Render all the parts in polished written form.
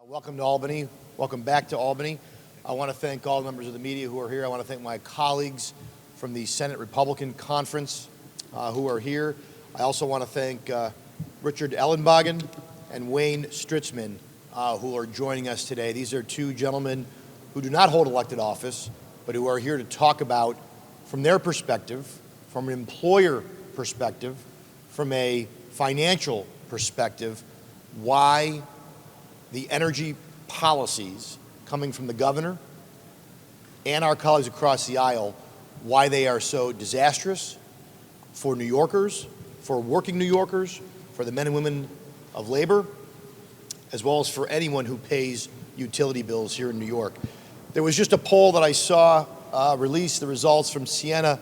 Welcome to Albany. Welcome back to Albany. I want to thank all members of the media who are here. I want to thank my colleagues from the Senate Republican Conference who are here. I also want to thank Richard Ellenbogen and Wayne Stritzman who are joining us today. These are two gentlemen who do not hold elected office, but who are here to talk about, from their perspective, from an employer perspective, from a financial perspective, why the energy policies coming from the governor and our colleagues across the aisle, why they are so disastrous for New Yorkers, for working New Yorkers, for the men and women of labor, as well as for anyone who pays utility bills here in New York. There was just a poll that I saw release the results from Siena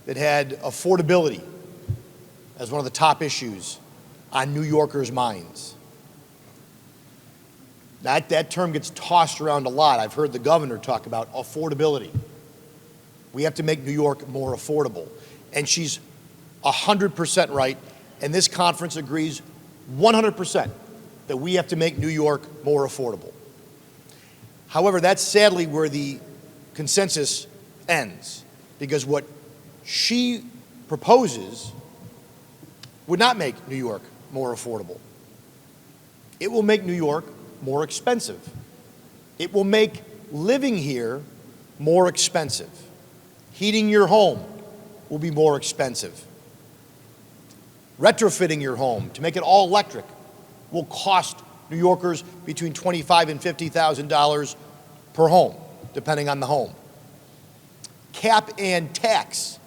that had affordability as one of the top issues on New Yorkers' minds. That term gets tossed around a lot. I've heard the governor talk about affordability. We have to make New York more affordable. And she's 100% right, and this conference agrees 100% that we have to make New York more affordable. However, that's sadly where the consensus ends, because what she proposes would not make New York more affordable. It will make New York more expensive. It will make living here more expensive. Heating your home will be more expensive. Retrofitting your home to make it all electric will cost New Yorkers between $25,000 and $50,000 per home, depending on the home. Cap and tax.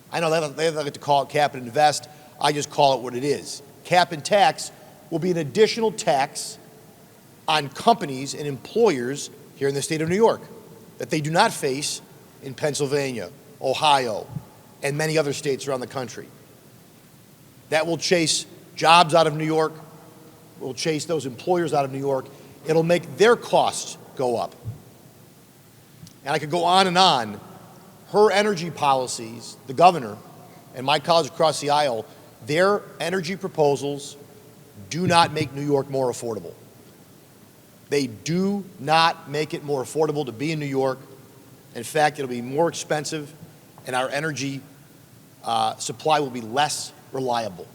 I know they like to call it cap and invest. I just call it what it is. Cap and tax will be an additional tax on companies and employers here in the state of New York that they do not face in Pennsylvania, Ohio, and many other states around the country. That will chase jobs out of New York, will chase those employers out of New York. It'll make their costs go up. And I could go on and on. Her energy policies, the governor and my colleagues across the aisle, their energy proposals do not make New York more affordable. They do not make it more affordable to be in New York. In fact, it'll be more expensive, and our energy supply will be less reliable.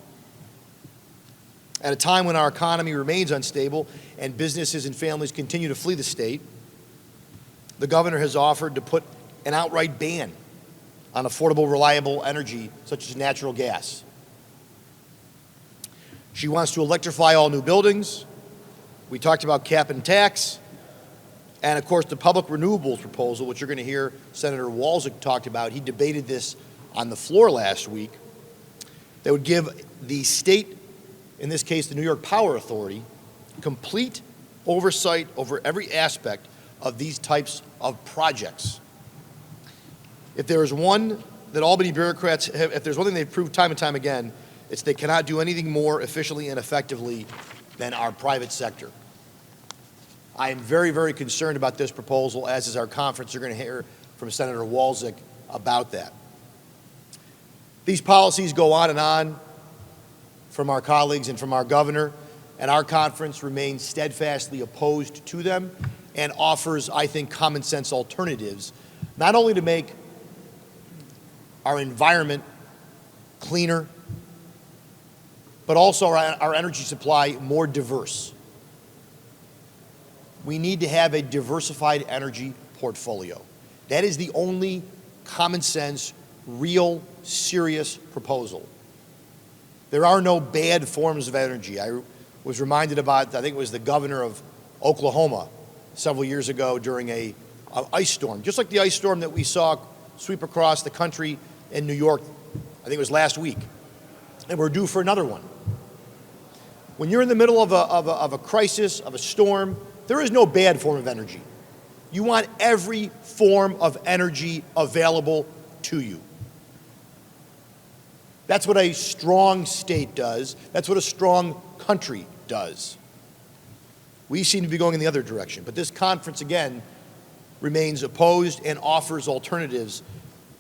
At a time when our economy remains unstable and businesses and families continue to flee the state, the governor has offered to put an outright ban on affordable, reliable energy such as natural gas. She wants to electrify all new buildings. We talked about cap and tax, and of course the public renewables proposal, which you're going to hear Senator Walczak talked about. He debated this on the floor last week. That would give the state, in this case the New York Power Authority, complete oversight over every aspect of these types of projects. If there is one that Albany bureaucrats have, if there's one thing they've proved time and time again, it's they cannot do anything more efficiently and effectively than our private sector. I am very, very concerned about this proposal, as is our conference. You're going to hear from Senator Walczak about that. These policies go on from our colleagues and from our governor, and our conference remains steadfastly opposed to them and offers, I think, common sense alternatives, not only to make our environment cleaner, but also our energy supply more diverse. We need to have a diversified energy portfolio. That is the only common sense, real, serious proposal. There are no bad forms of energy. I was reminded about, I think it was the governor of Oklahoma several years ago during an ice storm, just like the ice storm that we saw sweep across the country in New York, I think it was last week. And we're due for another one. When you're in the middle of a crisis, of a storm, there is no bad form of energy. You want every form of energy available to you. That's what a strong state does. That's what a strong country does. We seem to be going in the other direction, but this conference, again, remains opposed and offers alternatives,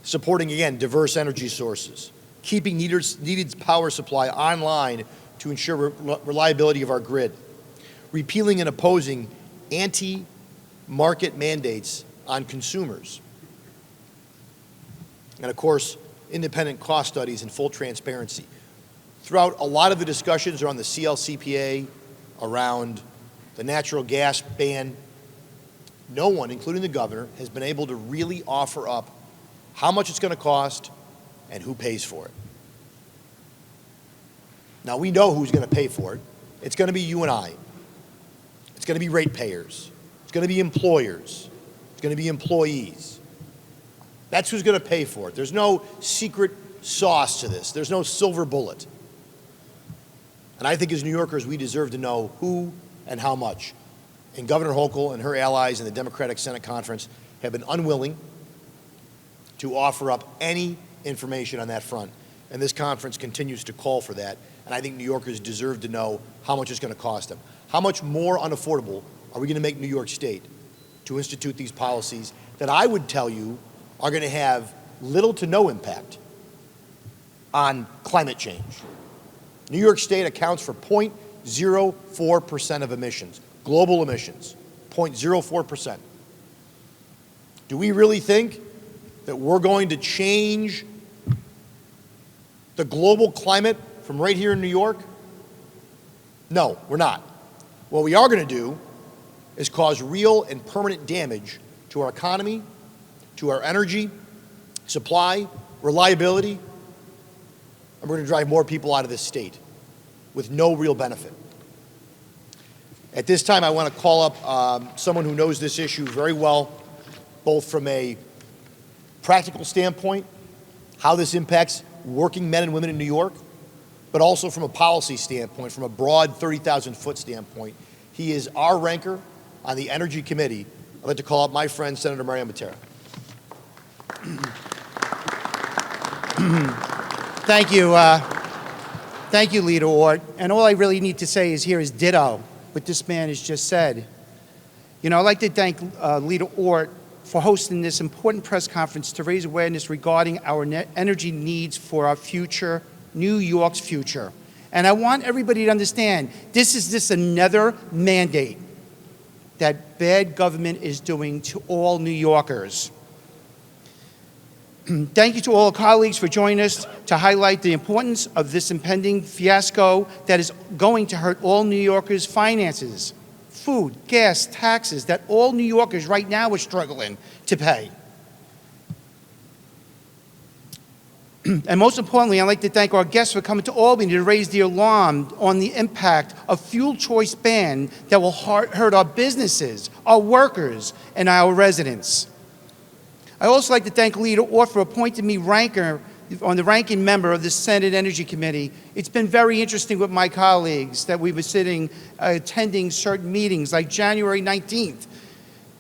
supporting, again, diverse energy sources, keeping needed power supply online to ensure reliability of our grid, repealing and opposing anti-market mandates on consumers. And of course, independent cost studies and full transparency. Throughout a lot of the discussions around the CLCPA, around the natural gas ban, no one, including the governor, has been able to really offer up how much it's going to cost and who pays for it. Now, we know who's going to pay for it. It's going to be you and I. It's going to be ratepayers. It's going to be employers. It's going to be employees. That's who's going to pay for it. There's no secret sauce to this. There's no silver bullet. And I think as New Yorkers, we deserve to know who and how much. And Governor Hochul and her allies in the Democratic Senate Conference have been unwilling to offer up any information on that front. And this conference continues to call for that. And I think New Yorkers deserve to know how much it's going to cost them. How much more unaffordable are we going to make New York State to institute these policies that I would tell you are going to have little to no impact on climate change? New York State accounts for 0.04% of emissions, global emissions, 0.04%. Do we really think that we're going to change the global climate from right here in New York? No, we're not. What we are going to do is cause real and permanent damage to our economy, to our energy supply, reliability, and we're going to drive more people out of this state with no real benefit. At this time, I want to call up someone who knows this issue very well, both from a practical standpoint, how this impacts working men and women in New York, but also from a policy standpoint, from a broad 30,000-foot standpoint. He is our ranker on the Energy Committee. I'd like to call up my friend, Senator Mario Matera. Thank you. Thank you, Leader Ortt. And all I really need to say is ditto what this man has just said. You know, I'd like to thank Leader Ortt for hosting this important press conference to raise awareness regarding our energy needs for our future, New York's future. And I want everybody to understand, this is just another mandate that bad government is doing to all New Yorkers. Thank you to all colleagues for joining us to highlight the importance of this impending fiasco that is going to hurt all New Yorkers' finances, food, gas, taxes that all New Yorkers right now are struggling to pay. And most importantly, I'd like to thank our guests for coming to Albany to raise the alarm on the impact of fuel choice ban that will hurt our businesses, our workers, and our residents. I also like to thank Leader Ortt for appointing me ranking member of the Senate Energy Committee. It's been very interesting with my colleagues that we were attending certain meetings, like January 19th,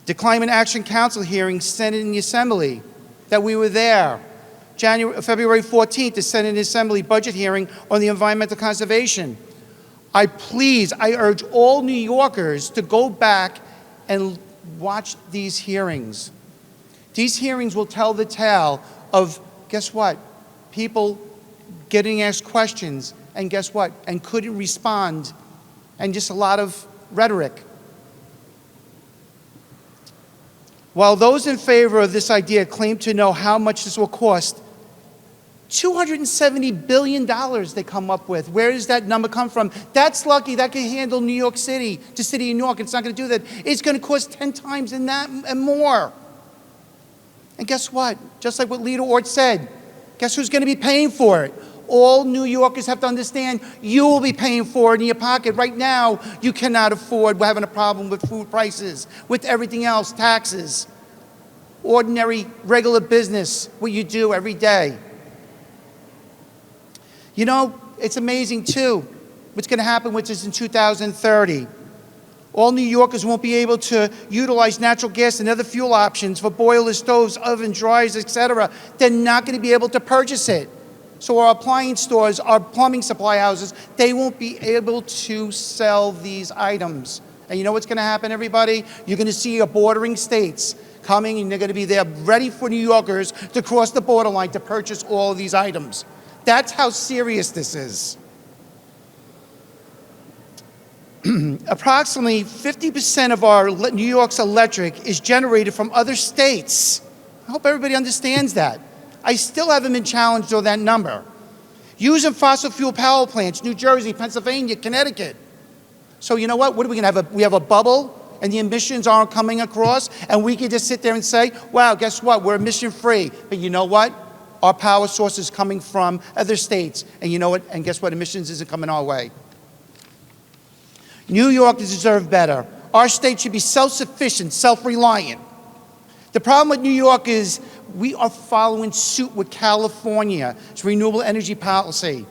the Climate Action Council hearing, Senate and the Assembly, that we were there. February 14th, the Senate and Assembly budget hearing on the environmental conservation. I urge all New Yorkers to go back and watch these hearings. These hearings will tell the tale of, guess what? People getting asked questions, and guess what? And couldn't respond, and just a lot of rhetoric. While those in favor of this idea claim to know how much this will cost, $270 billion they come up with. Where does that number come from? That's lucky. That can handle New York City, the city of New York. It's not going to do that. It's going to cost 10 times in that and more. And guess what? Just like what Leader Ortt said, guess who's going to be paying for it? All New Yorkers have to understand you will be paying for it in your pocket. Right now, you cannot afford. We're having a problem with food prices, with everything else, taxes, ordinary, regular business, what you do every day. You know, it's amazing, too, what's going to happen with this in 2030. All New Yorkers won't be able to utilize natural gas and other fuel options for boilers, stoves, ovens, dryers, etc. They're not going to be able to purchase it. So our appliance stores, our plumbing supply houses, they won't be able to sell these items. And you know what's going to happen, everybody? You're going to see our bordering states coming, and they're going to be there ready for New Yorkers to cross the borderline to purchase all of these items. That's how serious this is. Approximately 50% of our New York's electric is generated from other states. I hope everybody understands that. I still haven't been challenged on that number. Using fossil fuel power plants, New Jersey, Pennsylvania, Connecticut. So you know what? What are we going to have? We have a bubble and the emissions aren't coming across, and we can just sit there and say, wow, guess what? We're emission free. But you know what? Our power source is coming from other states. And you know what? And guess what? Emissions isn't coming our way. New York deserves better. Our state should be self-sufficient, self-reliant. The problem with New York is we are following suit with California's renewable energy policy.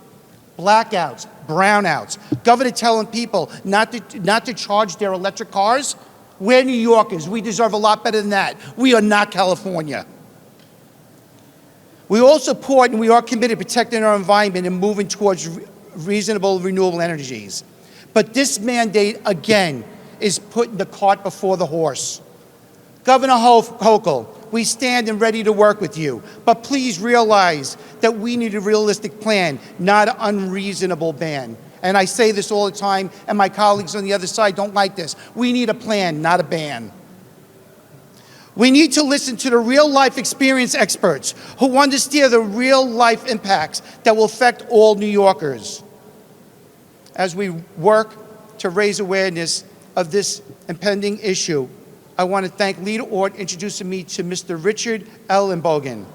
Blackouts, brownouts, governor telling people not to charge their electric cars. We're New Yorkers. We deserve a lot better than that. We are not California. We all support and we are committed to protecting our environment and moving towards reasonable renewable energies. But this mandate, again, is putting the cart before the horse. Governor Hochul, we stand and ready to work with you, but please realize that we need a realistic plan, not an unreasonable ban. And I say this all the time, and my colleagues on the other side don't like this. We need a plan, not a ban. We need to listen to the real-life experience experts who understand the real-life impacts that will affect all New Yorkers. As we work to raise awareness of this impending issue, I want to thank Leader Ortt introducing me to Mr. Richard Ellenbogen,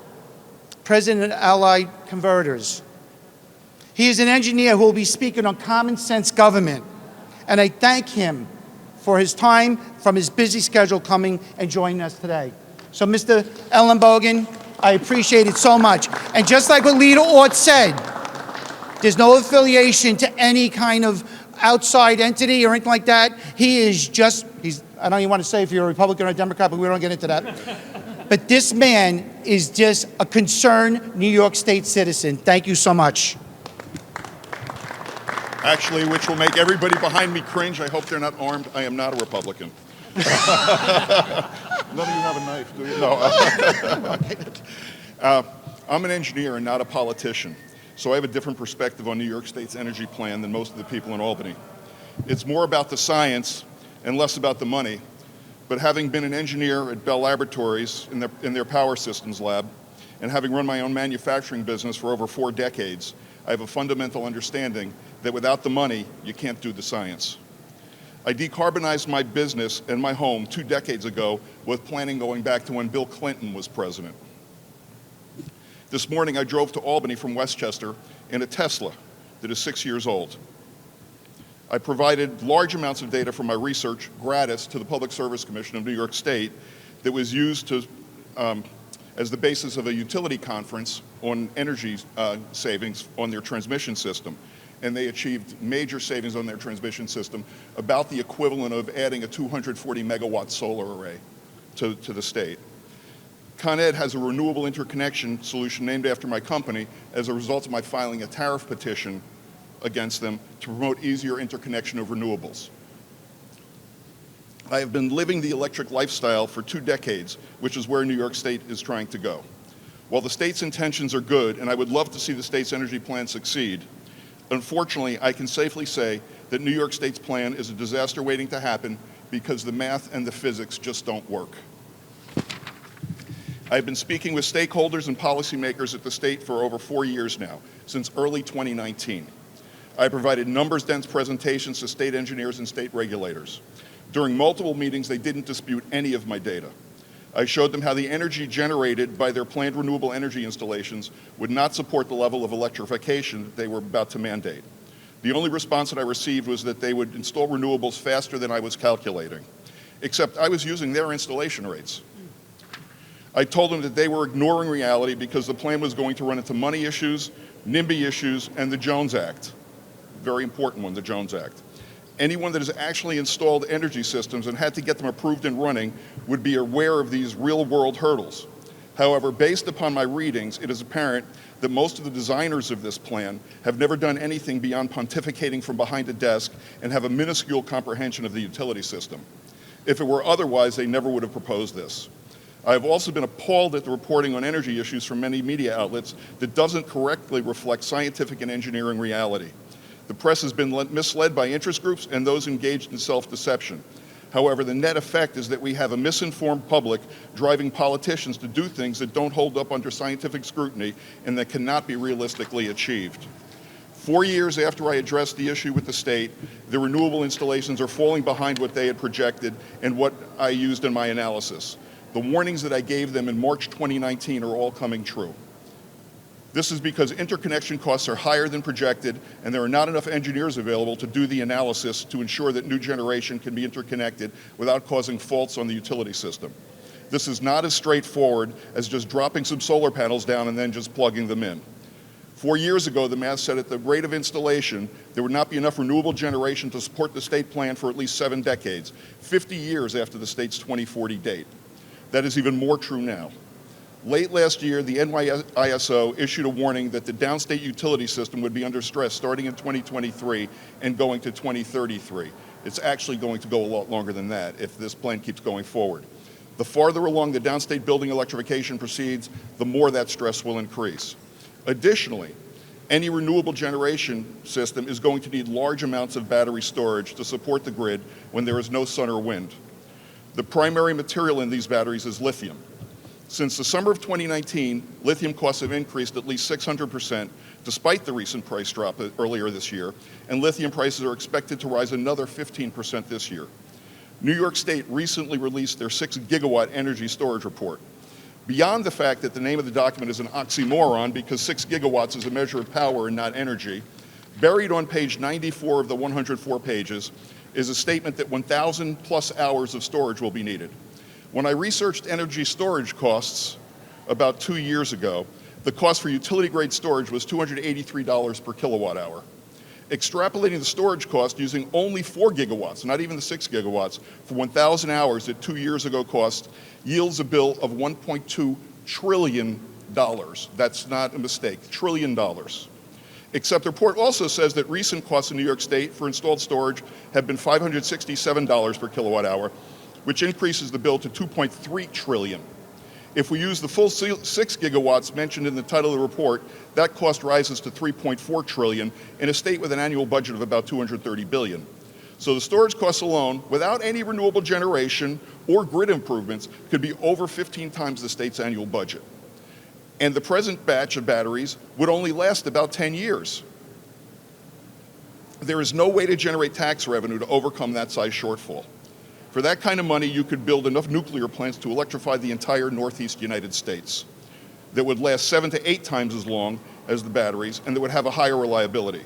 President of Allied Converters. He is an engineer who will be speaking on common sense government, and I thank him for his time from his busy schedule coming and joining us today. So, Mr. Ellenbogen, I appreciate it so much. And just like what Leader Ortt said, there's no affiliation to any kind of outside entity or anything like that. He is just, I don't even want to say if you're a Republican or a Democrat, but we don't get into that. But this man is just a concerned New York State citizen. Thank you so much. Actually, which will make everybody behind me cringe. I hope they're not armed. I am not a Republican. None of you have a knife, do you? No. I'm an engineer and not a politician. So I have a different perspective on New York State's energy plan than most of the people in Albany. It's more about the science and less about the money. But having been an engineer at Bell Laboratories in their power systems lab, and having run my own manufacturing business for over 4 decades, I have a fundamental understanding that without the money, you can't do the science. I decarbonized my business and my home 2 decades ago with planning going back to when Bill Clinton was president. This morning, I drove to Albany from Westchester in a Tesla that is 6 years old. I provided large amounts of data from my research gratis to the Public Service Commission of New York State that was used as the basis of a utility conference on energy savings on their transmission system. And they achieved major savings on their transmission system, about the equivalent of adding a 240 megawatt solar array to the state. Con Ed has a renewable interconnection solution named after my company as a result of my filing a tariff petition against them to promote easier interconnection of renewables. I have been living the electric lifestyle for 2 decades, which is where New York State is trying to go. While the state's intentions are good, and I would love to see the state's energy plan succeed, unfortunately, I can safely say that New York State's plan is a disaster waiting to happen because the math and the physics just don't work. I've been speaking with stakeholders and policymakers at the state for over 4 years now, since early 2019. I provided numbers-dense presentations to state engineers and state regulators. During multiple meetings, they didn't dispute any of my data. I showed them how the energy generated by their planned renewable energy installations would not support the level of electrification that they were about to mandate. The only response that I received was that they would install renewables faster than I was calculating, except I was using their installation rates. I told them that they were ignoring reality because the plan was going to run into money issues, NIMBY issues, and the Jones Act. Very important one, the Jones Act. Anyone that has actually installed energy systems and had to get them approved and running would be aware of these real-world hurdles. However, based upon my readings, it is apparent that most of the designers of this plan have never done anything beyond pontificating from behind a desk and have a minuscule comprehension of the utility system. If it were otherwise, they never would have proposed this. I have also been appalled at the reporting on energy issues from many media outlets that doesn't correctly reflect scientific and engineering reality. The press has been misled by interest groups and those engaged in self-deception. However, the net effect is that we have a misinformed public driving politicians to do things that don't hold up under scientific scrutiny and that cannot be realistically achieved. 4 years after I addressed the issue with the state, the renewable installations are falling behind what they had projected and what I used in my analysis. The warnings that I gave them in March 2019 are all coming true. This is because interconnection costs are higher than projected, and there are not enough engineers available to do the analysis to ensure that new generation can be interconnected without causing faults on the utility system. This is not as straightforward as just dropping some solar panels down and then just plugging them in. 4 years ago, the math said at the rate of installation, there would not be enough renewable generation to support the state plan for at least 7 decades, 50 years after the state's 2040 date. That is even more true now. Late last year, the NYISO issued a warning that the downstate utility system would be under stress starting in 2023 and going to 2033. It's actually going to go a lot longer than that if this plan keeps going forward. The farther along the downstate building electrification proceeds, the more that stress will increase. Additionally, any renewable generation system is going to need large amounts of battery storage to support the grid when there is no sun or wind. The primary material in these batteries is lithium. Since the summer of 2019, lithium costs have increased at least 600%, despite the recent price drop earlier this year, and lithium prices are expected to rise another 15% this year. New York State recently released their 6 gigawatt energy storage report. Beyond the fact that the name of the document is an oxymoron because 6 gigawatts is a measure of power and not energy, buried on page 94 of the 104 pages is a statement that 1,000 plus hours of storage will be needed. When I researched energy storage costs about 2 years ago, the cost for utility-grade storage was $283 per kilowatt hour. Extrapolating the storage cost using only 4 gigawatts, not even the 6 gigawatts, for 1,000 hours that 2 years ago cost, yields a bill of $1.2 trillion. That's not a mistake, $1 trillion. Except the report also says that recent costs in New York State for installed storage have been $567 per kilowatt hour, which increases the bill to $2.3 trillion. If we use the full 6 gigawatts mentioned in the title of the report, that cost rises to $3.4 trillion in a state with an annual budget of about $230 billion. So the storage costs alone, without any renewable generation or grid improvements, could be over 15 times the state's annual budget. And the present batch of batteries would only last about 10 years. There is no way to generate tax revenue to overcome that size shortfall. For that kind of money, you could build enough nuclear plants to electrify the entire Northeast United States that would last 7 to 8 times as long as the batteries and that would have a higher reliability.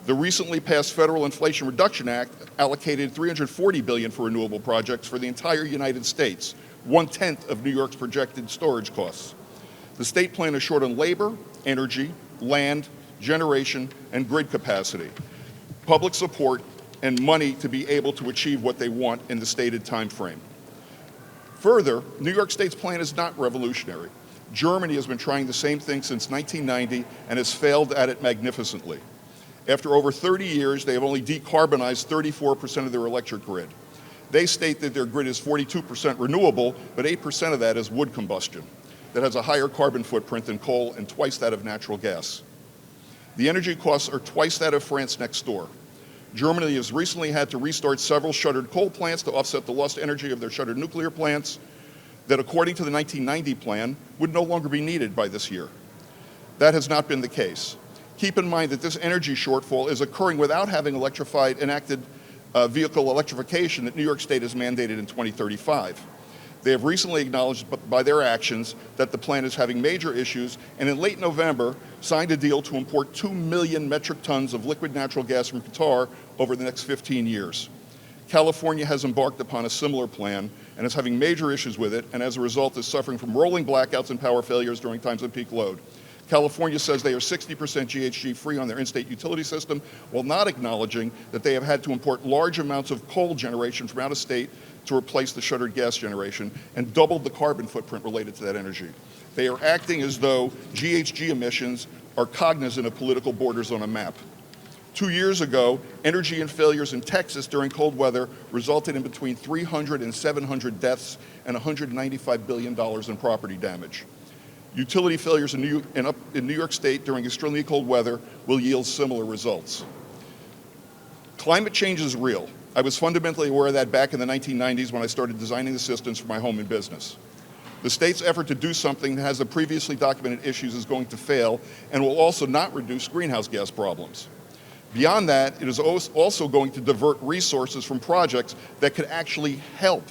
The recently passed Federal Inflation Reduction Act allocated $340 billion for renewable projects for the entire United States, 1/10 of New York's projected storage costs. The state plan is short on labor, energy, land, generation, and grid capacity, public support, and money to be able to achieve what they want in the stated time frame. Further, New York State's plan is not revolutionary. Germany has been trying the same thing since 1990 and has failed at it magnificently. After over 30 years, they have only decarbonized 34% of their electric grid. They state that their grid is 42% renewable, but 8% of that is wood combustion that has a higher carbon footprint than coal and twice that of natural gas. The energy costs are twice that of France next door. Germany has recently had to restart several shuttered coal plants to offset the lost energy of their shuttered nuclear plants that, according to the 1990 plan, would no longer be needed by this year. That has not been the case. Keep in mind that this energy shortfall is occurring without having enacted vehicle electrification that New York State has mandated in 2035. They have recently acknowledged by their actions that the plan is having major issues, and in late November signed a deal to import 2 million metric tons of liquid natural gas from Qatar over the next 15 years. California has embarked upon a similar plan and is having major issues with it, and as a result is suffering from rolling blackouts and power failures during times of peak load. California says they are 60% GHG free on their in-state utility system, while not acknowledging that they have had to import large amounts of coal generation from out of state to replace the shuttered gas generation and doubled the carbon footprint related to that energy. They are acting as though GHG emissions are cognizant of political borders on a map. 2 years ago, energy and failures in Texas during cold weather resulted in between 300 and 700 deaths and $195 billion in property damage. Utility failures in New York State during extremely cold weather will yield similar results. Climate change is real. I was fundamentally aware of that back in the 1990s when I started designing the systems for my home and business. The state's effort to do something that has the previously documented issues is going to fail and will also not reduce greenhouse gas problems. Beyond that, it is also going to divert resources from projects that could actually help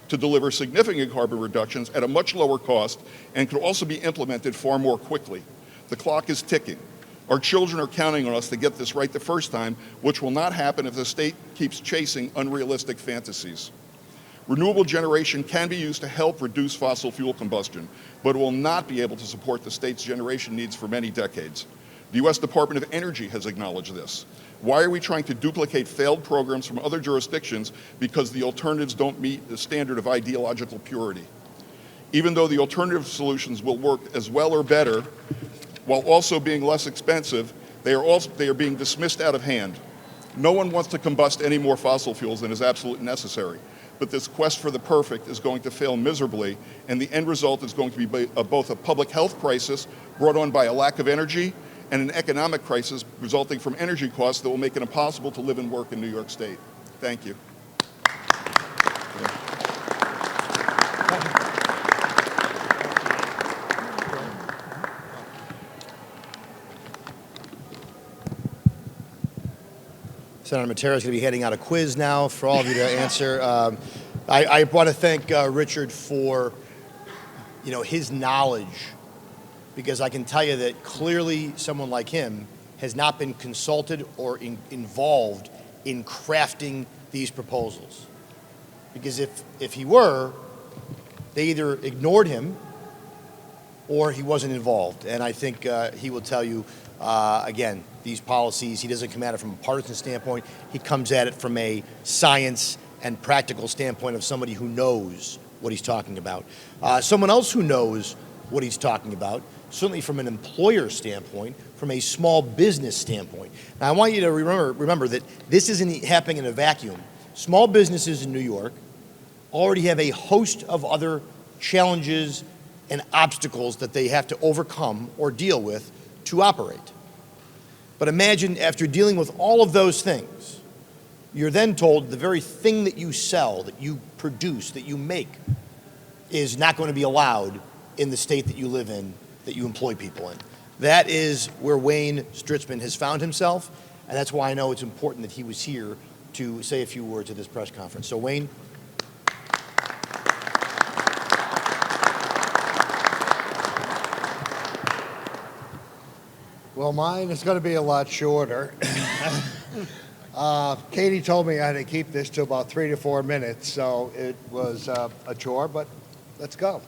to deliver significant carbon reductions at a much lower cost and could also be implemented far more quickly. The clock is ticking. Our children are counting on us to get this right the first time, which will not happen if the state keeps chasing unrealistic fantasies. Renewable generation can be used to help reduce fossil fuel combustion, but it will not be able to support the state's generation needs for many decades. The U.S. Department of Energy has acknowledged this. Why are we trying to duplicate failed programs from other jurisdictions because the alternatives don't meet the standard of ideological purity? Even though the alternative solutions will work as well or better, while also being less expensive, they are being dismissed out of hand. No one wants to combust any more fossil fuels than is absolutely necessary. But this quest for the perfect is going to fail miserably, and the end result is going to be both a public health crisis brought on by a lack of energy and an economic crisis resulting from energy costs that will make it impossible to live and work in New York State. Thank you. Senator Matera is going to be handing out a quiz now for all of you to answer. I want to thank Richard for, his knowledge, because I can tell you that clearly someone like him has not been consulted or involved in crafting these proposals. Because if he were, they either ignored him or he wasn't involved. And I think he will tell you, again, these policies, he doesn't come at it from a partisan standpoint. He comes at it from a science and practical standpoint of somebody who knows what he's talking about. Someone else who knows what he's talking about, certainly from an employer standpoint, from a small business standpoint. Now, I want you to remember that this isn't happening in a vacuum. Small businesses in New York already have a host of other challenges and obstacles that they have to overcome or deal with to operate. But imagine after dealing with all of those things, you're then told the very thing that you sell, that you produce, that you make, is not going to be allowed in the state that you live in, that you employ people in. That is where Wayne Stritzman has found himself, and that's why I know it's important that he was here to say a few words at this press conference. So, Wayne. Well, mine is going to be a lot shorter. Katie told me I had to keep this to about 3 to 4 minutes, so it was a chore, but let's go.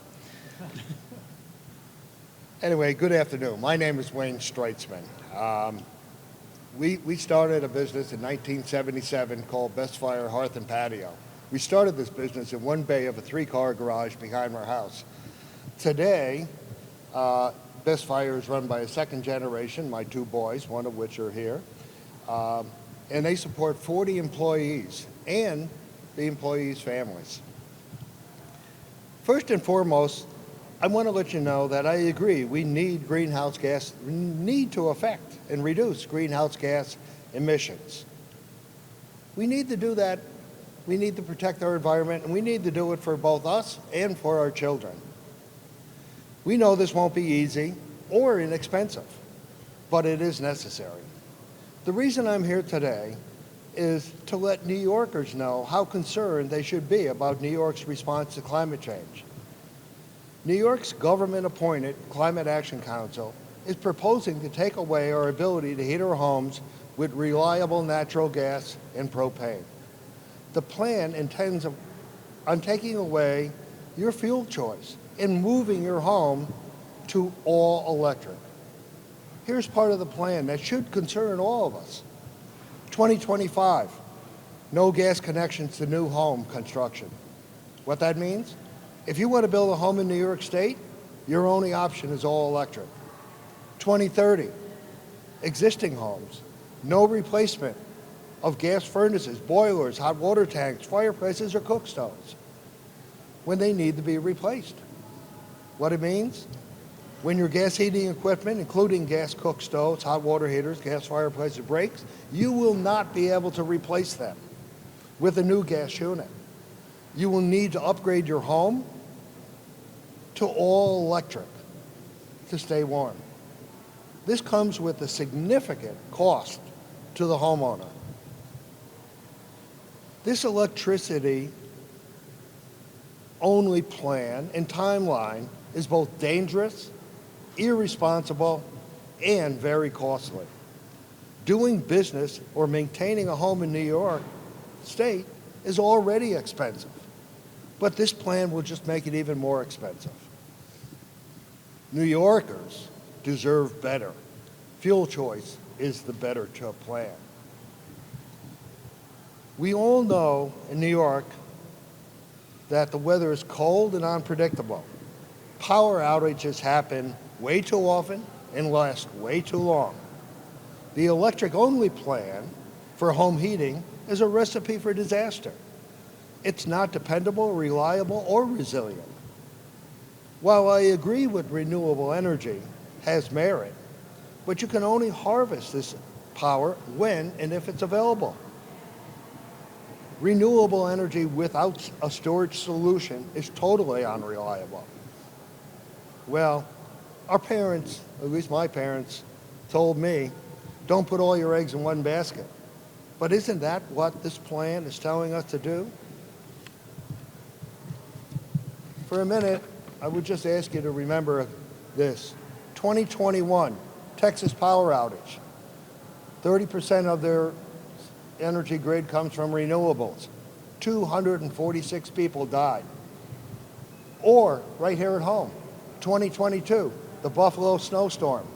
Anyway, good afternoon. My name is Wayne Stritzman. We started a business in 1977 called Best Fire Hearth and Patio. We started this business in one bay of a 3-car garage behind our house. Today, Best Fire is run by a second generation, my 2 boys, one of which are here. And they support 40 employees and the employees' families. First and foremost, I want to let you know that I agree we need to affect and reduce greenhouse gas emissions. We need to do that. We need to protect our environment, and we need to do it for both us and for our children. We know this won't be easy or inexpensive, but it is necessary. The reason I'm here today is to let New Yorkers know how concerned they should be about New York's response to climate change. New York's government-appointed Climate Action Council is proposing to take away our ability to heat our homes with reliable natural gas and propane. The plan intends on taking away your fuel choice and moving your home to all electric. Here's part of the plan that should concern all of us. 2025, no gas connections to new home construction. What that means? If you want to build a home in New York State, your only option is all electric. 2030, existing homes, no replacement of gas furnaces, boilers, hot water tanks, fireplaces, or cook stoves when they need to be replaced. What it means? When your gas heating equipment, including gas cook stoves, hot water heaters, gas fireplaces, breaks, you will not be able to replace them with a new gas unit. You will need to upgrade your home to all electric to stay warm. This comes with a significant cost to the homeowner. This electricity only plan and timeline is both dangerous, irresponsible, and very costly. Doing business or maintaining a home in New York State is already expensive, but this plan will just make it even more expensive. New Yorkers deserve better. Fuel choice is the better plan. We all know in New York that the weather is cold and unpredictable. Power outages happen way too often and last way too long. The electric-only plan for home heating is a recipe for disaster. It's not dependable, reliable, or resilient. While I agree with renewable energy has merit, but you can only harvest this power when and if it's available. Renewable energy without a storage solution is totally unreliable. Well, our parents, at least my parents, told me, don't put all your eggs in one basket. But isn't that what this plan is telling us to do? For a minute, I would just ask you to remember this. 2021, Texas power outage. 30% of their energy grid comes from renewables. 246 people died. Or, right here at home, 2022, the Buffalo snowstorm.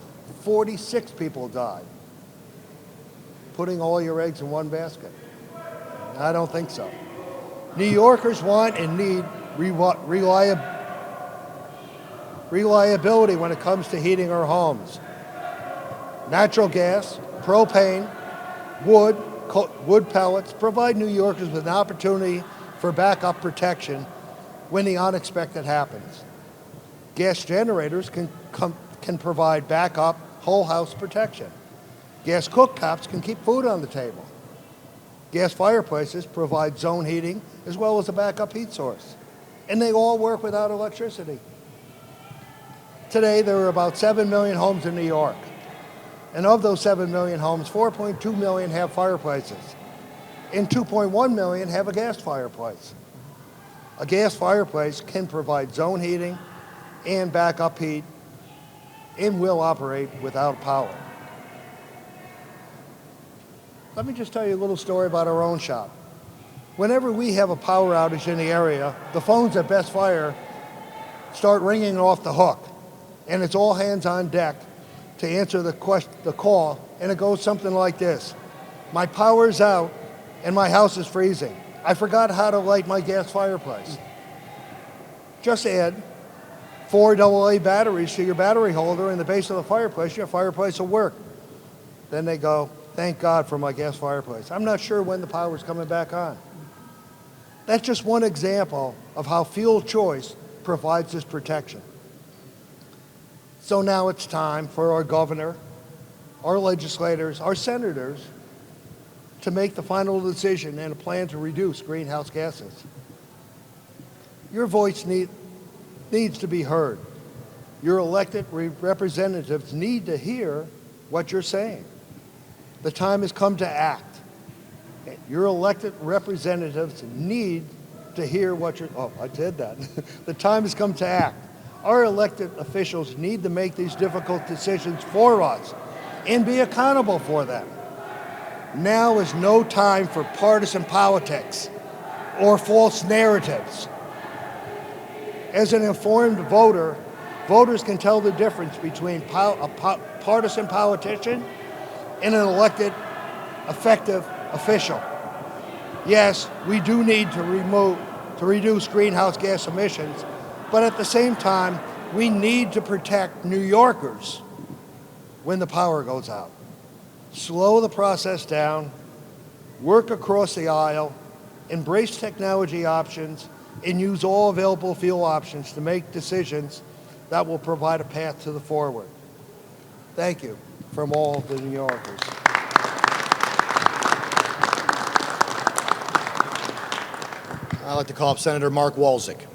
46 people died. Putting all your eggs in one basket? I don't think so. New Yorkers want and need reliability when it comes to heating our homes. Natural gas, propane, wood pellets provide New Yorkers with an opportunity for backup protection when the unexpected happens. Gas generators can provide backup whole house protection. Gas cooktops can keep food on the table. Gas fireplaces provide zone heating as well as a backup heat source. And they all work without electricity. Today, there are about 7 million homes in New York. And of those 7 million homes, 4.2 million have fireplaces. And 2.1 million have a gas fireplace. A gas fireplace can provide zone heating and backup heat and will operate without power. Let me just tell you a little story about our own shop. Whenever we have a power outage in the area, the phones at Best Fire start ringing off the hook, and it's all hands on deck to answer the call, and it goes something like this. My power's out, and my house is freezing. I forgot how to light my gas fireplace. Just add 4 AA batteries to your battery holder in the base of the fireplace. Your fireplace will work. Then they go, thank God for my gas fireplace. I'm not sure when the power's coming back on. That's just one example of how fuel choice provides this protection. So now it's time for our governor, our legislators, our senators to make the final decision and a plan to reduce greenhouse gases. Your voice needs to be heard. Your elected representatives need to hear what you're saying. The time has come to act. Your elected representatives need to hear what you're, I said that. The time has come to act. Our elected officials need to make these difficult decisions for us and be accountable for them. Now is no time for partisan politics or false narratives. As an informed voter, voters can tell the difference between a partisan politician and an elected, effective official. Yes, we do need to reduce greenhouse gas emissions, but at the same time, we need to protect New Yorkers when the power goes out. Slow the process down, work across the aisle, embrace technology options, and use all available fuel options to make decisions that will provide a path to the forward. Thank you from all the New Yorkers. I'd like to call up Senator Mark Walczyk.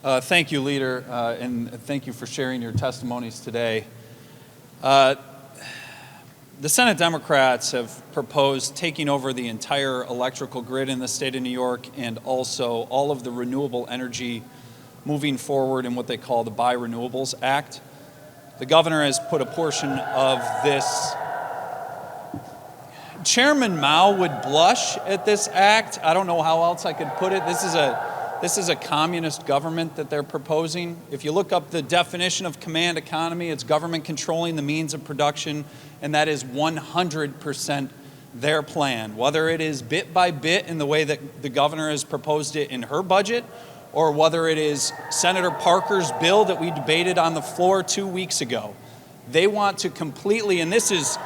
Thank you, Leader, and thank you for sharing your testimonies today. The Senate Democrats have proposed taking over the entire electrical grid in the state of New York and also all of the renewable energy moving forward in what they call the Buy Renewables Act. The governor has put a portion of this. Chairman Mao would blush at this act. I don't know how else I could put it. This is a communist government that they're proposing. If you look up the definition of command economy, it's government controlling the means of production, and that is 100% their plan. Whether it is bit by bit in the way that the governor has proposed it in her budget, or whether it is Senator Parker's bill that we debated on the floor 2 weeks ago. They want to completely, and this is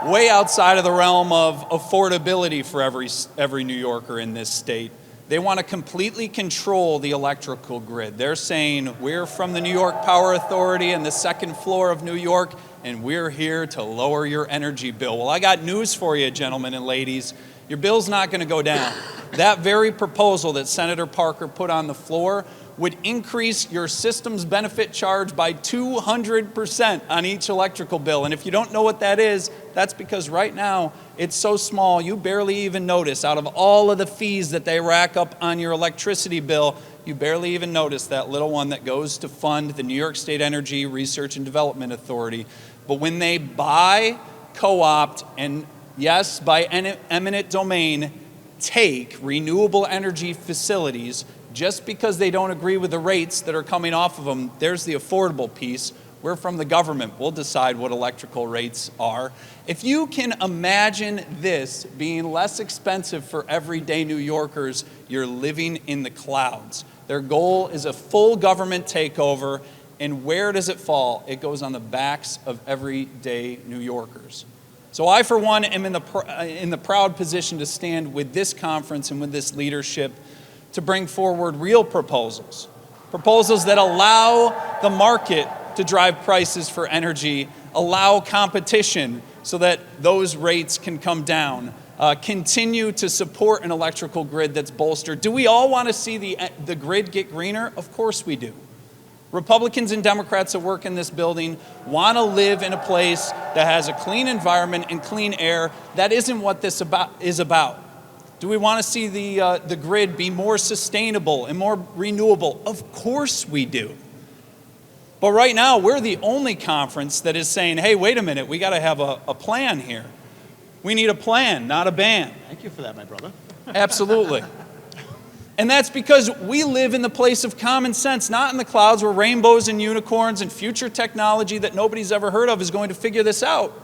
way outside of the realm of affordability for every New Yorker in this state. They want to completely control the electrical grid. They're saying, we're from the New York Power Authority and the second floor of New York, and we're here to lower your energy bill. Well, I got news for you, gentlemen and ladies. Your bill's not going to go down. That very proposal that Senator Parker put on the floor would increase your system's benefit charge by 200% on each electrical bill. And if you don't know what that is, that's because right now it's so small you barely even notice. Out of all of the fees that they rack up on your electricity bill, you barely even notice that little one that goes to fund the New York State Energy Research and Development Authority. But when they buy, co-opt, and yes, by eminent domain, take renewable energy facilities, just because they don't agree with the rates that are coming off of them, there's the affordable piece. We're from the government. We'll decide what electrical rates are. If you can imagine this being less expensive for everyday New Yorkers, you're living in the clouds. Their goal is a full government takeover, and where does it fall? It goes on the backs of everyday New Yorkers. So I, for one, am in the proud position to stand with this conference and with this leadership to bring forward real proposals that allow the market to drive prices for energy, allow competition so that those rates can come down, continue to support an electrical grid that's bolstered. Do we all want to see the grid get greener? Of course we do. Republicans and Democrats that work in this building want to live in a place that has a clean environment and clean air. That isn't what this is about. Do we want to see the grid be more sustainable and more renewable? Of course we do. But right now, we're the only conference that is saying, hey, wait a minute, we got to have a plan here. We need a plan, not a ban. Thank you for that, my brother. Absolutely. And that's because we live in the place of common sense, not in the clouds where rainbows and unicorns and future technology that nobody's ever heard of is going to figure this out.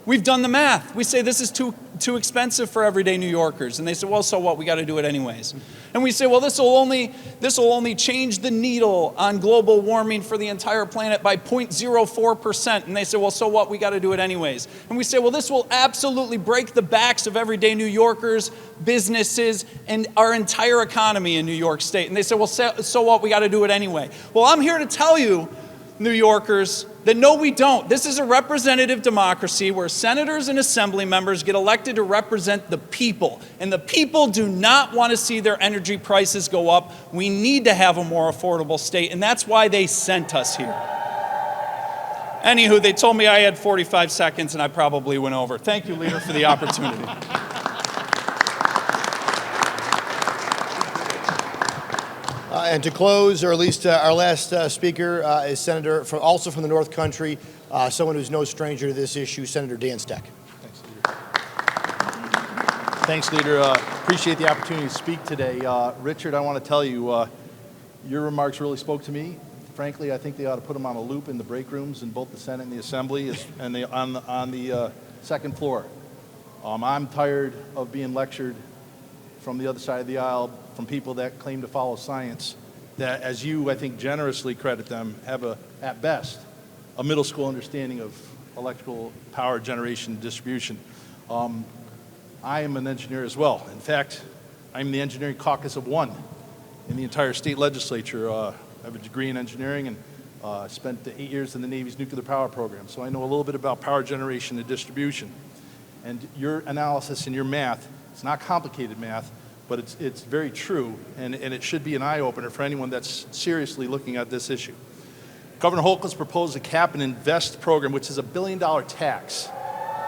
We've done the math. We say this is too expensive for everyday New Yorkers. And they say, well, so what? We got to do it anyways. And we say, well, this will only change the needle on global warming for the entire planet by 0.04%. And they say, well, so what? We got to do it anyways. And we say, well, this will absolutely break the backs of everyday New Yorkers, businesses, and our entire economy in New York State. And they say, well, so what? We got to do it anyway. Well, I'm here to tell you, New Yorkers, that no, we don't. This is a representative democracy where senators and assembly members get elected to represent the people. And the people do not want to see their energy prices go up. We need to have a more affordable state, and that's why they sent us here. Anywho, they told me I had 45 seconds, and I probably went over. Thank you, Leader, for the opportunity. And to close, or at least our last speaker, is Senator, also from the North Country, someone who's no stranger to this issue, Senator Dan Steck. Thanks, Leader. Appreciate the opportunity to speak today. Richard, I want to tell you, your remarks really spoke to me. Frankly, I think they ought to put them on a loop in the break rooms in both the Senate and the Assembly and on the second floor. I'm tired of being lectured from the other side of the aisle from people that claim to follow science, that, as you, I think, generously credit them, have, at best, a middle school understanding of electrical power generation and distribution. I am an engineer as well. In fact, I'm the engineering caucus of one in the entire state legislature. I have a degree in engineering and spent 8 years in the Navy's nuclear power program. So I know a little bit about power generation and distribution. And your analysis and your math, it's not complicated math, but it's very true, and it should be an eye-opener for anyone that's seriously looking at this issue. Governor Hochul has proposed a cap and invest program, which is a $1 billion tax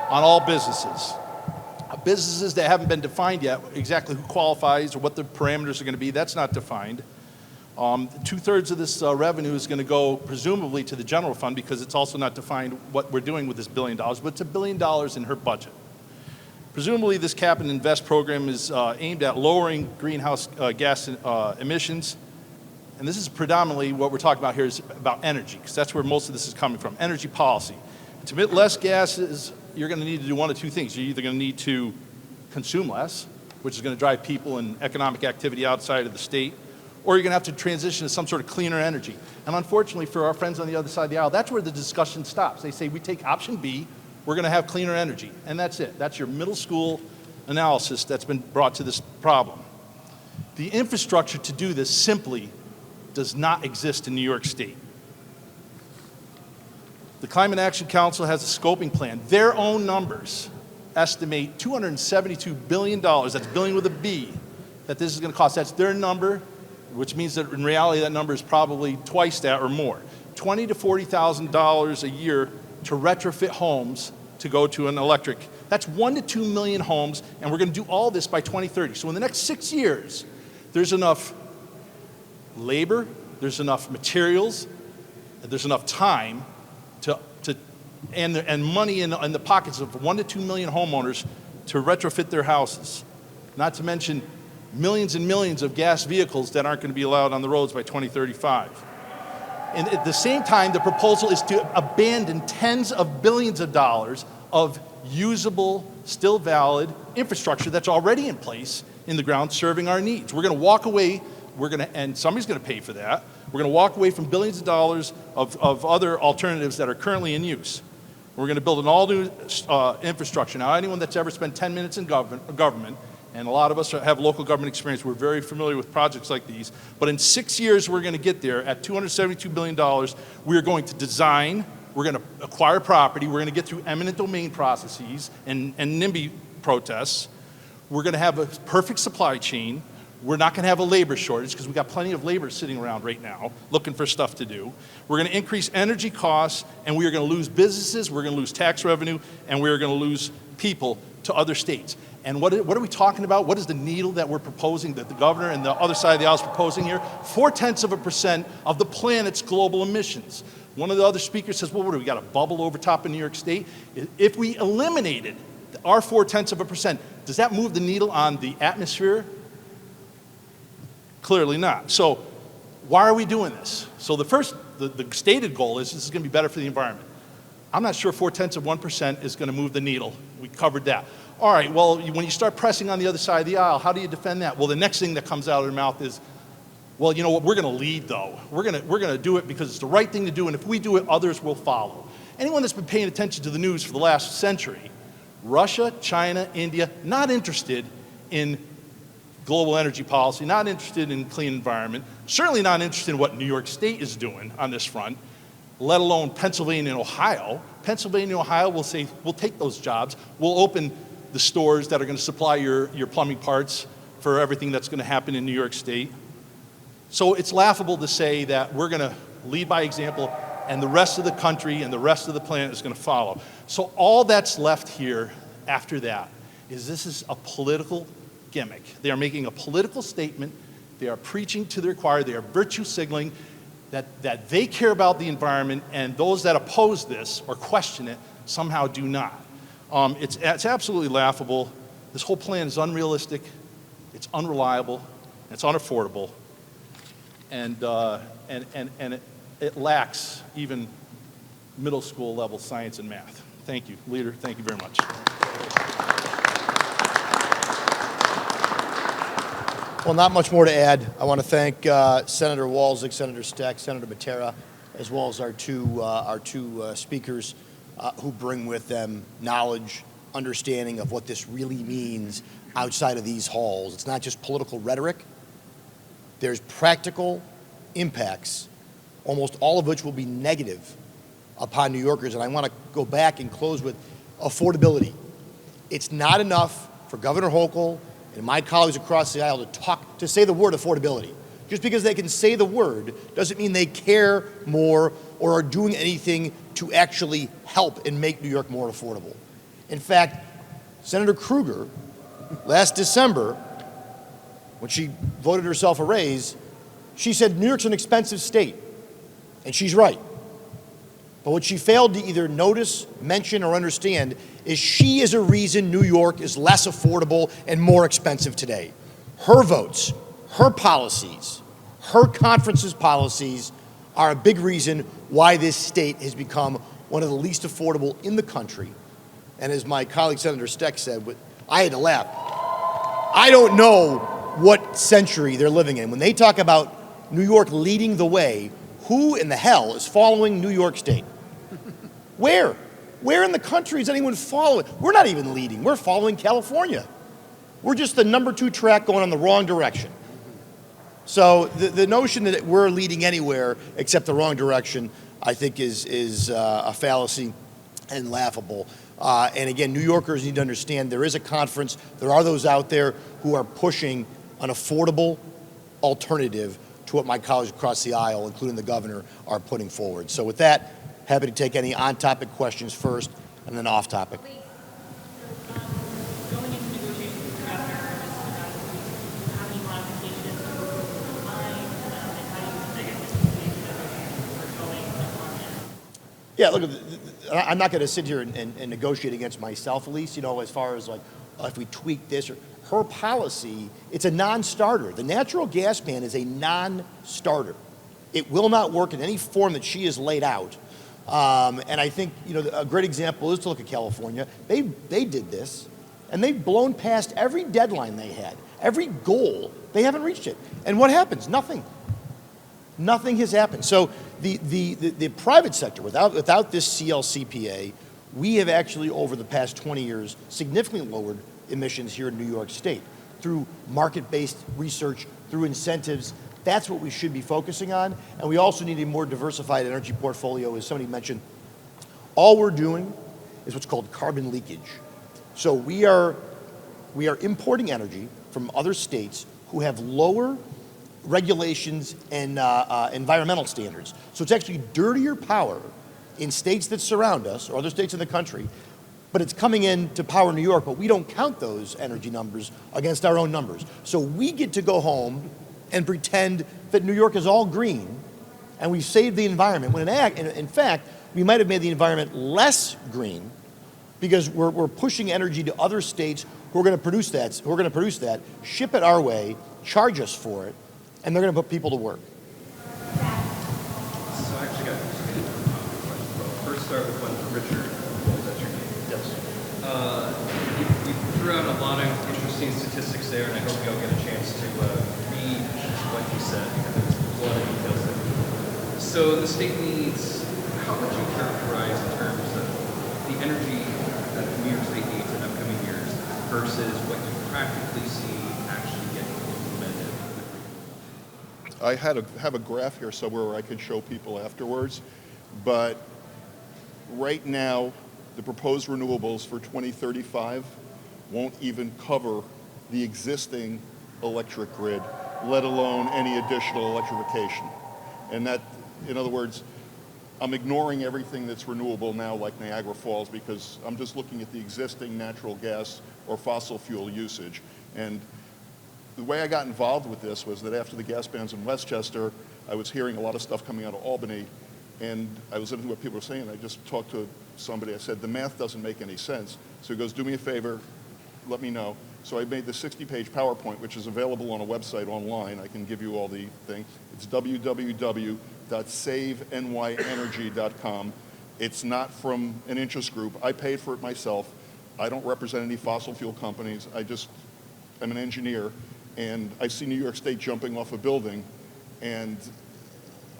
on all businesses. Businesses that haven't been defined yet, exactly who qualifies or what the parameters are going to be, that's not defined. 2/3 of this revenue is going to go presumably to the general fund because it's also not defined what we're doing with this $1 billion, but it's $1 billion in her budget. Presumably this cap and invest program is aimed at lowering greenhouse gas emissions, and this is predominantly what we're talking about here is about energy, because that's where most of this is coming from, energy policy. To emit less gases, you're going to need to do one of two things. You're either going to need to consume less, which is going to drive people and economic activity outside of the state, or you're going to have to transition to some sort of cleaner energy. And unfortunately for our friends on the other side of the aisle, that's where the discussion stops. They say, we take option B, we're going to have cleaner energy, and that's it. That's your middle school analysis that's been brought to this problem. The infrastructure to do this simply does not exist in New York State. The Climate Action Council has a scoping plan. Their own numbers estimate $272 billion, that's billion with a B, that this is going to cost. That's their number, which means that in reality that number is probably twice that or more. $20,000 to $40,000 a year to retrofit homes to go to an electric. That's 1 to 2 million homes, and we're going to do all this by 2030. So in the next 6 years, there's enough labor, there's enough materials, there's enough time and money in the pockets of 1 to 2 million homeowners to retrofit their houses. Not to mention millions and millions of gas vehicles that aren't going to be allowed on the roads by 2035. And at the same time, the proposal is to abandon tens of billions of dollars of usable, still valid infrastructure that's already in place in the ground serving our needs. We're going to walk away, and somebody's going to pay for that. We're going to walk away from billions of dollars of other alternatives that are currently in use. We're going to build an all-new infrastructure. Now, anyone that's ever spent 10 minutes in government, and a lot of us have local government experience, we're very familiar with projects like these, but in 6 years we're going to get there. At $272 billion, we are going to design, we're going to acquire property, we're going to get through eminent domain processes and NIMBY protests. We're going to have a perfect supply chain. We're not going to have a labor shortage because we've got plenty of labor sitting around right now looking for stuff to do. We're going to increase energy costs, and we are going to lose businesses, we're going to lose tax revenue, and we are going to lose people to other states. And what are we talking about? What is the needle that we're proposing, that the governor and the other side of the aisle is proposing here? 0.4% of the planet's global emissions. One of the other speakers says, well, what do we got, a bubble over top of New York State? If we eliminated our 0.4%, does that move the needle on the atmosphere? Clearly not. So why are we doing this? So the stated goal is this is going to be better for the environment. I'm not sure 0.4% is going to move the needle. We covered that. All right, well, when you start pressing on the other side of the aisle, how do you defend that? Well, the next thing that comes out of their mouth is, well, you know what, we're going to lead, though. We're going to do it because it's the right thing to do, and if we do it, others will follow. Anyone that's been paying attention to the news for the last century, Russia, China, India, not interested in global energy policy, not interested in clean environment, certainly not interested in what New York State is doing on this front, let alone Pennsylvania and Ohio. Pennsylvania and Ohio will say, we'll take those jobs, we'll open the stores that are going to supply your plumbing parts for everything that's going to happen in New York State. So it's laughable to say that we're going to lead by example and the rest of the country and the rest of the planet is going to follow. So all that's left here after that is this is a political gimmick. They are making a political statement. They are preaching to their choir. They are virtue signaling that they care about the environment, and those that oppose this or question it somehow do not. It's absolutely laughable. This whole plan is unrealistic. It's unreliable. It's unaffordable, and it lacks even middle school level science and math. Thank you, Leader. Thank you very much. Well, not much more to add. I want to thank Senator Walzig, Senator Steck, Senator Matera, as well as our two speakers who bring with them knowledge, understanding of what this really means outside of these halls. It's not just political rhetoric. There's practical impacts, almost all of which will be negative upon New Yorkers. And I want to go back and close with affordability. It's not enough for Governor Hochul and my colleagues across the aisle to say the word affordability. Just because they can say the word doesn't mean they care more or are doing anything to actually help and make New York more affordable. In fact, Senator Krueger, last December, when she voted herself a raise, she said New York's an expensive state, and she's right. But what she failed to either notice, mention, or understand is she is a reason New York is less affordable and more expensive today. Her votes, her policies, her conference's policies are a big reason why this state has become one of the least affordable in the country. And as my colleague Senator Steck said, I had to laugh. I don't know what century they're living in. When they talk about New York leading the way, who in the hell is following New York State? Where? Where in the country is anyone following? We're not even leading. We're following California. We're just the number 2 track going in the wrong direction. So the notion that we're leading anywhere except the wrong direction, I think, is a fallacy and laughable. And again, New Yorkers need to understand there is a conference. There are those out there who are pushing an affordable alternative to what my colleagues across the aisle, including the governor, are putting forward. So with that, happy to take any on-topic questions first and then off-topic. Going into negotiations with the governor, how many modifications are line, and how do you, I guess, anticipate going on that? Yeah, look, I'm not going to sit here and negotiate against myself, Elise, as far as like, if we tweak this or her policy, it's a non-starter. The natural gas ban is a non-starter. It will not work in any form that she has laid out. And I think, a great example is to look at California. They did this, and they've blown past every deadline they had, every goal. They haven't reached it. And what happens? Nothing. Nothing has happened. So the private sector, without this CLCPA, we have actually, over the past 20 years, significantly lowered emissions here in New York State through market-based research, through incentives. That's what we should be focusing on. And we also need a more diversified energy portfolio, as somebody mentioned. All we're doing is what's called carbon leakage. So we are importing energy from other states who have lower regulations and environmental standards. So it's actually dirtier power in states that surround us, or other states in the country, but it's coming in to power New York, but we don't count those energy numbers against our own numbers. So we get to go home and pretend that New York is all green and we've saved the environment, when in fact, we might have made the environment less green because we're pushing energy to other states who are going to produce that, ship it our way, charge us for it, and they're going to put people to work. So I actually got two questions. Well, first start with one for Richard. That's your name. Yes. You threw out a lot of interesting statistics there, and I hope you'll get a chance to read what you said, because there's a lot of details there. So the state needs, how would you characterize in terms of the energy that New York State needs in upcoming years versus what you practically see actually getting implemented? I have a graph here somewhere where I can show people afterwards, but right now, the proposed renewables for 2035 won't even cover the existing electric grid, let alone any additional electrification. And that, in other words, I'm ignoring everything that's renewable now, like Niagara Falls, because I'm just looking at the existing natural gas or fossil fuel usage. And the way I got involved with this was that after the gas bans in Westchester, I was hearing a lot of stuff coming out of Albany, and I was listening to what people were saying. I just talked to somebody. I said, the math doesn't make any sense. So he goes, do me a favor, let me know. So I made the 60-page PowerPoint, which is available on a website online. I can give you all the thing. It's www.saveNYenergy.com. It's not from an interest group. I paid for it myself. I don't represent any fossil fuel companies. I'm an engineer, and I see New York State jumping off a building, and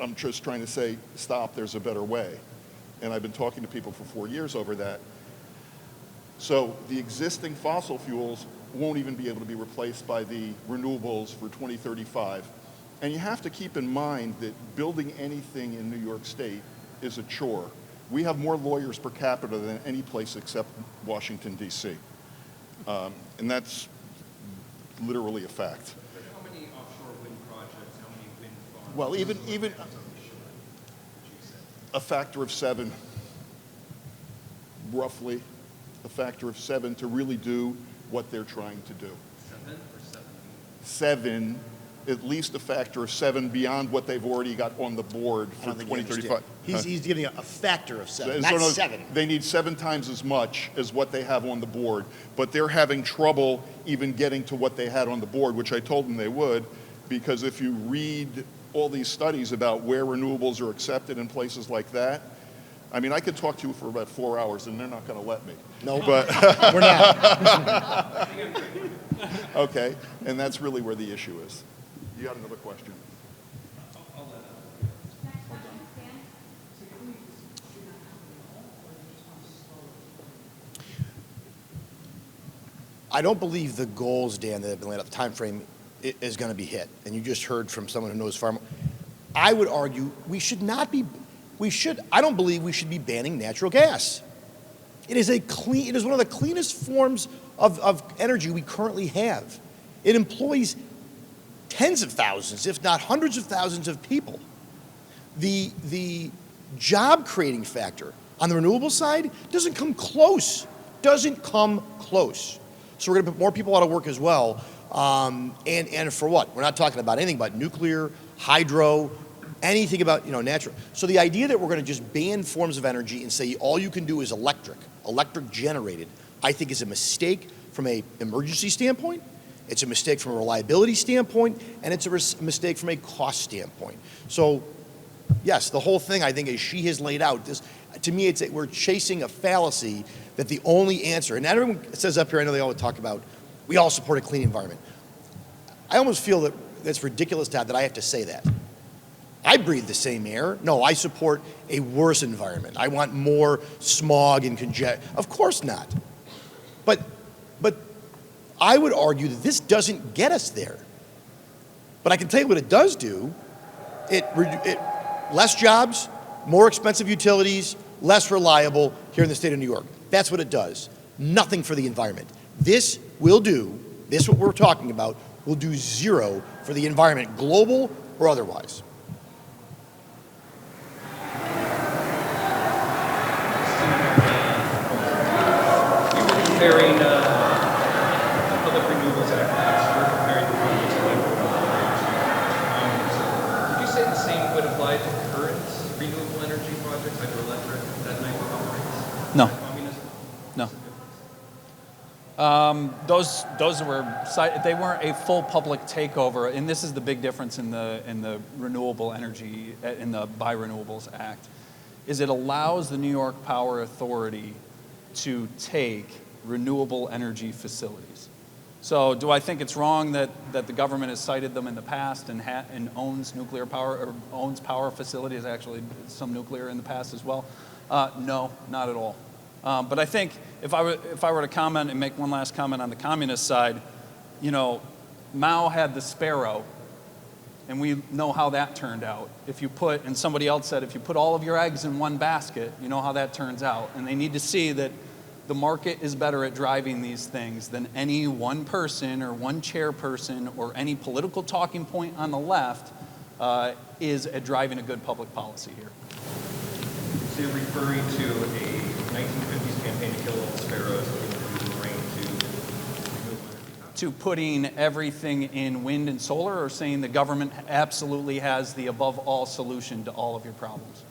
I'm just trying to say, stop, there's a better way. And I've been talking to people for 4 years over that. So the existing fossil fuels won't even be able to be replaced by the renewables for 2035. And you have to keep in mind that building anything in New York State is a chore. We have more lawyers per capita than any place except Washington, D.C. And that's literally a fact. How many offshore wind projects, how many wind farms? Well, even a factor of 7, roughly a factor of 7 to really do what they're trying to do. 7 or 70? 7, at least a factor of 7 beyond what they've already got on the board I for don't think you 2035. understand. He's giving a factor of 7, So not no, 7. They need 7 times as much as what they have on the board, but they're having trouble even getting to what they had on the board, which I told them they would, because if you read all these studies about where renewables are accepted in places like that, I mean, I could talk to you for about 4 hours, and they're not going to let me. No, But we're not. okay, and that's really where the issue is. You got another question? I don't believe the goals, Dan, that have been laid out, the time frame is going to be hit. And you just heard from someone who knows farm. I would argue we should not be, I don't believe we should be banning natural gas. It is one of the cleanest forms of energy we currently have. It employs tens of thousands, if not hundreds of thousands of people. The job creating factor on the renewable side doesn't come close. So we're going to put more people out of work as well. And for what? We're not talking about anything but nuclear, hydro, anything about natural. So the idea that we're going to just ban forms of energy and say all you can do is electric generated, I think is a mistake from an emergency standpoint. It's a mistake from a reliability standpoint, and it's a mistake from a cost standpoint. So, yes, the whole thing, I think, as she has laid out, to me, we're chasing a fallacy that the only answer, and everyone says up here, I know they always talk about, we all support a clean environment. I almost feel that it's ridiculous that I have to say that. I breathe the same air. No, I support a worse environment. I want more smog and congestion. Of course not. But I would argue that this doesn't get us there. But I can tell you what it does do. It less jobs, more expensive utilities, less reliable here in the state of New York. That's what it does. Nothing for the environment. This what we're talking about, will do zero for the environment, global or otherwise. You were comparing the Public Renewables Act last year, comparing the projects to wind. Did you say the same would apply to current renewable energy projects, hydroelectric, that type of operates? No. Communism? No. They weren't a full public takeover, and this is the big difference in the renewable energy, in the Buy Renewables Act, is it allows the New York Power Authority to take renewable energy facilities. So do I think it's wrong that the government has cited them in the past and owns nuclear power, or owns power facilities, actually some nuclear in the past as well? No, not at all. But I think if I were to comment and make one last comment on the communist side, Mao had the sparrow, and we know how that turned out. And somebody else said, if you put all of your eggs in one basket, you know how that turns out. And they need to see that the market is better at driving these things than any one person or one chairperson or any political talking point on the left is at driving a good public policy here. So you're referring to a 1950s campaign to kill all the sparrows and to bring to renewable energy? To putting everything in wind and solar, or saying the government absolutely has the above all solution to all of your problems?